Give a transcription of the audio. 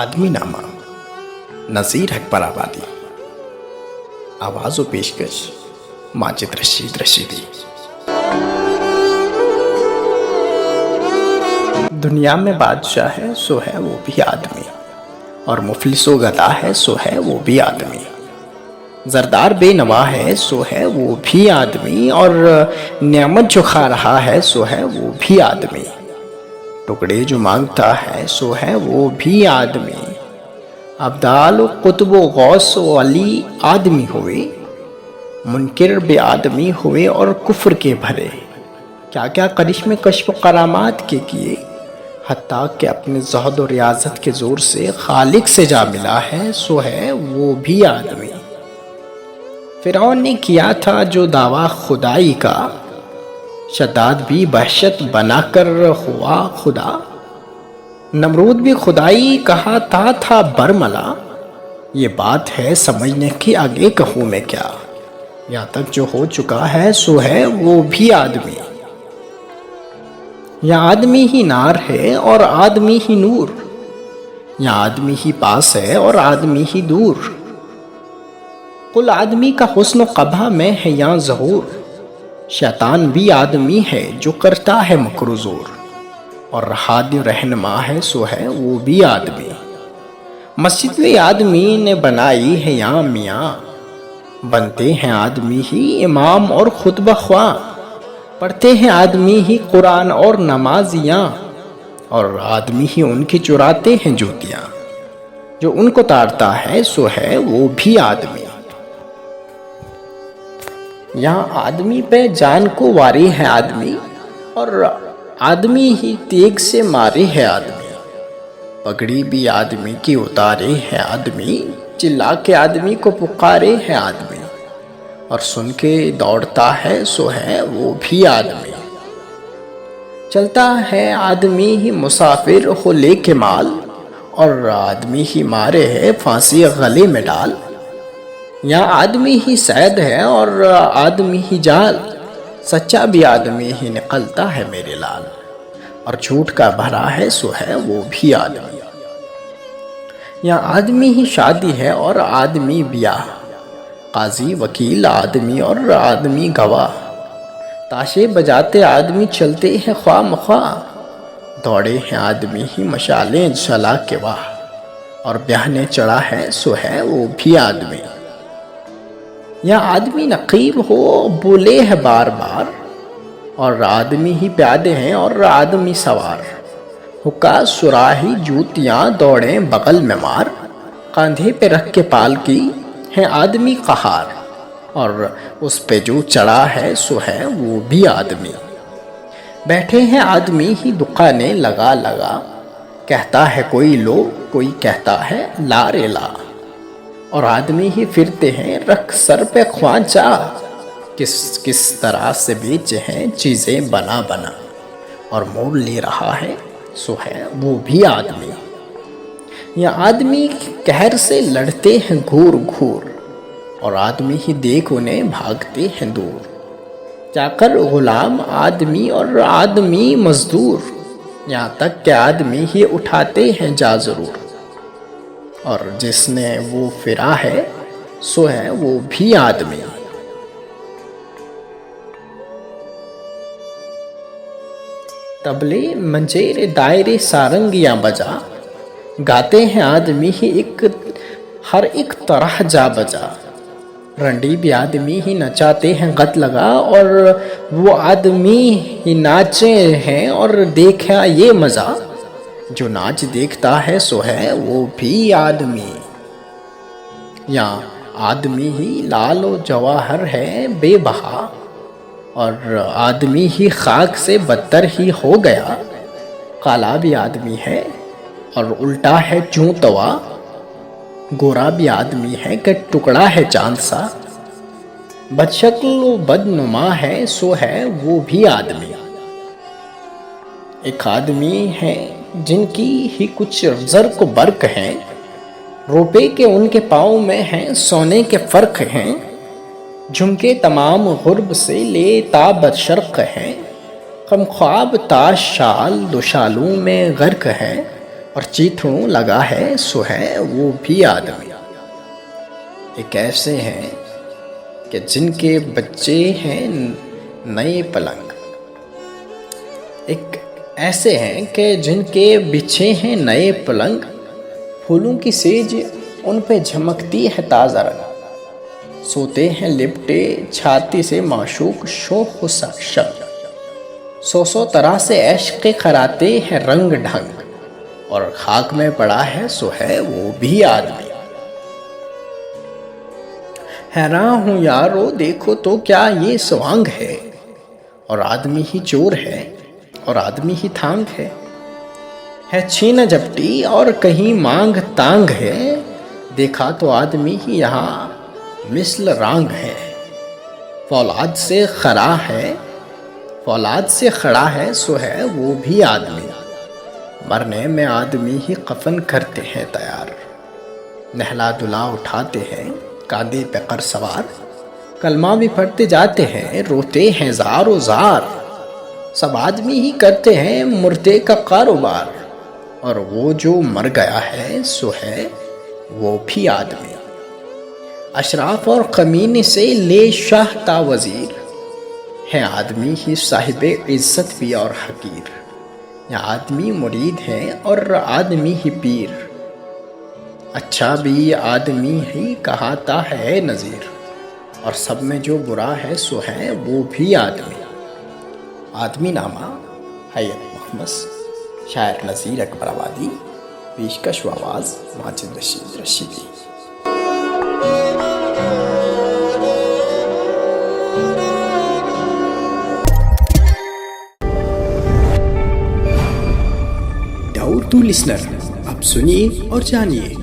آدمی نامہ نذیر اکبر آبادی. آواز و پیشکش ماجد رشید رشیدی. دنیا میں بادشاہ ہے سو ہے وہ بھی آدمی، اور مفلس و گدا ہے سو ہے وہ بھی آدمی. زردار بے نوا ہے سو ہے وہ بھی آدمی، اور نعمت جو کھا رہا ہے سو ہے وہ بھی آدمی. ٹکڑے جو مانگتا ہے سو ہے وہ بھی آدمی. ابدال و قطب و غوث و علی آدمی ہوئے، منکر بے آدمی ہوئے اور کفر کے بھرے. کیا کیا کرشمے کشف و کرامات کے کیے، حتیٰ کہ اپنے زہد و ریاضت کے زور سے خالق سے جا ملا ہے سو ہے وہ بھی آدمی. فرعون نے کیا تھا جو دعویٰ خدائی کا، شداد بھی وحشت بنا کر ہوا خدا. نمرود بھی خدائی کہتا تھا برملا. یہ بات ہے سمجھنے کی آگے کہوں میں کیا، یہاں تک جو ہو چکا ہے سو ہے وہ بھی آدمی. یہاں آدمی ہی نار ہے اور آدمی ہی نور، یہاں آدمی ہی پاس ہے اور آدمی ہی دور. کل آدمی کا حسن و قبح میں ہے یہاں ظہور. شیطان بھی آدمی ہے جو کرتا ہے مکر و زور، اور ہادی رہنما ہے سو ہے وہ بھی آدمی. مسجد بھی آدمی نے بنائی ہے یہاں میاں، بنتے ہیں آدمی ہی امام اور خطبہ خواں. پڑھتے ہیں آدمی ہی قرآن اور نمازیاں، اور آدمی ہی ان کی چراتے ہیں جوتیاں. جو ان کو تارتا ہے سو ہے وہ بھی آدمی. یہاں آدمی پہ جان کو واری ہے آدمی، اور آدمی ہی تیگ سے مارے ہے آدمی. پگڑی بھی آدمی کی اتارے ہے آدمی، چلا کے آدمی کو پکارے ہے آدمی. اور سن کے دوڑتا ہے سو ہے وہ بھی آدمی. چلتا ہے آدمی ہی مسافر ہو لے کے مال، اور آدمی ہی مارے ہے پھانسی گلے میں ڈال. یہاں آدمی ہی صید ہے اور آدمی ہی جال، سچا بھی آدمی ہی نکلتا ہے میرے لال. اور جھوٹ کا بھرا ہے سو ہے وہ بھی آدمی. یہاں آدمی ہی شادی ہے اور آدمی بیاہ، قاضی وکیل آدمی اور آدمی گواہ. تاشے بجاتے آدمی چلتے ہیں خواہ مخواہ، دوڑے ہیں آدمی ہی مشالیں جلا کے واہ. اور بیاہنے چڑھا ہے سو ہے وہ بھی آدمی. یہاں آدمی نقیب ہو بولے ہے بار بار، اور آدمی ہی پیادے ہیں اور آدمی سوار. حکا سراہی جوتیاں دوڑیں بغل میں مار، کاندھے پہ رکھ کے پالکی ہے آدمی قہار. اور اس پہ جو چڑھا ہے سو ہے وہ بھی آدمی. بیٹھے ہیں آدمی ہی دکانیں لگا لگا، کہتا ہے کوئی لو کوئی کہتا ہے لا رے لا. اور آدمی ہی پھرتے ہیں رکھ سر پہ خوانچا، کس کس طرح سے بیچے ہیں چیزیں بنا بنا. اور مول لے رہا ہے سو ہے وہ بھی آدمی. یہ آدمی قہر سے لڑتے ہیں گھور گھور، اور آدمی ہی دیکھ انہیں بھاگتے ہیں دور. جا کر غلام آدمی اور آدمی مزدور، یہاں تک کہ آدمی ہی اٹھاتے ہیں جا ضرور. اور جس نے وہ فرا ہے سو ہے وہ بھی آدمی. تبلے منجیر دائرے سارنگیاں بجا، گاتے ہیں آدمی ہی ہر ایک طرح جا بجا. رنڈی بھی آدمی ہی نچاتے ہیں غت لگا، اور وہ آدمی ہی ناچے ہیں اور دیکھا یہ مزہ. جو ناچ دیکھتا ہے سو ہے وہ بھی آدمی. یہاں آدمی ہی لال و جواہر ہے بے بہا، اور آدمی ہی خاک سے بدتر ہی ہو گیا. کالا بھی آدمی ہے اور الٹا ہے چوں توا، گورا بھی آدمی ہے کہ ٹکڑا ہے چاند سا. بدشکل و بدنما ہے سو ہے وہ بھی آدمی. ایک آدمی ہے جن کی ہی کچھ زرق و برق ہیں، روپے کے ان کے پاؤں میں ہیں سونے کے فرق ہیں. جھمکے تمام غرب سے لے تاب شرق ہیں، غم خواب تاش شال دو شالوں میں غرق ہے. اور چیتھڑوں لگا ہے سو ہے وہ بھی آدمی۔ ایک ایسے ہیں کہ جن کے بچے ہیں نئے پلنگ، ایک ایسے ہیں کہ جن کے بچھے ہیں نئے پلنگ، پھولوں کی سیج ان پہ جھمکتی ہے تازہ رنگ، سوتے ہیں لپٹے چھاتی سے معشوق شوق و شنگ، سو طرح سے عشق کراتے ہیں رنگ ڈھنگ، اور خاک میں پڑا ہے سو ہے وہ بھی آدمی۔ حیران ہوں یارو دیکھو تو کیا یہ سوانگ ہے، اور آدمی ہی چور ہے اور آدمی ہی تھانگ ہے چھین جھپٹی اور کہیں مانگ تانگ ہے، دیکھا تو آدمی ہی یہاں مثل رانگ ہے، فولاد سے خڑا ہے سو ہے وہ بھی آدمی، مرنے میں آدمی ہی کفن کرتے ہیں تیار، نہلا دھلا اٹھاتے ہیں کاندھے پہ کر سوار، کلمہ بھی پڑھتے جاتے ہیں روتے ہیں زار و زار، سب آدمی ہی کرتے ہیں مردے کا کاروبار، اور وہ جو مر گیا ہے سو ہے وہ بھی آدمی، اشراف اور کمینے سے لے شاہ تا وزیر، ہے آدمی ہی صاحب عزت بھی اور حقیر، یا آدمی مرید ہیں اور آدمی ہی پیر، اچھا بھی آدمی ہی کہاتا ہے نذیر، اور سب میں جو برا ہے سو ہے وہ بھی آدمی۔ آدمی نامہ حیات محمد، شاعر نذیر اکبر آبادی، پیشکش و آواز Majid Rashid Rashidi. Doubt to listener, اب سنیے اور جانیے۔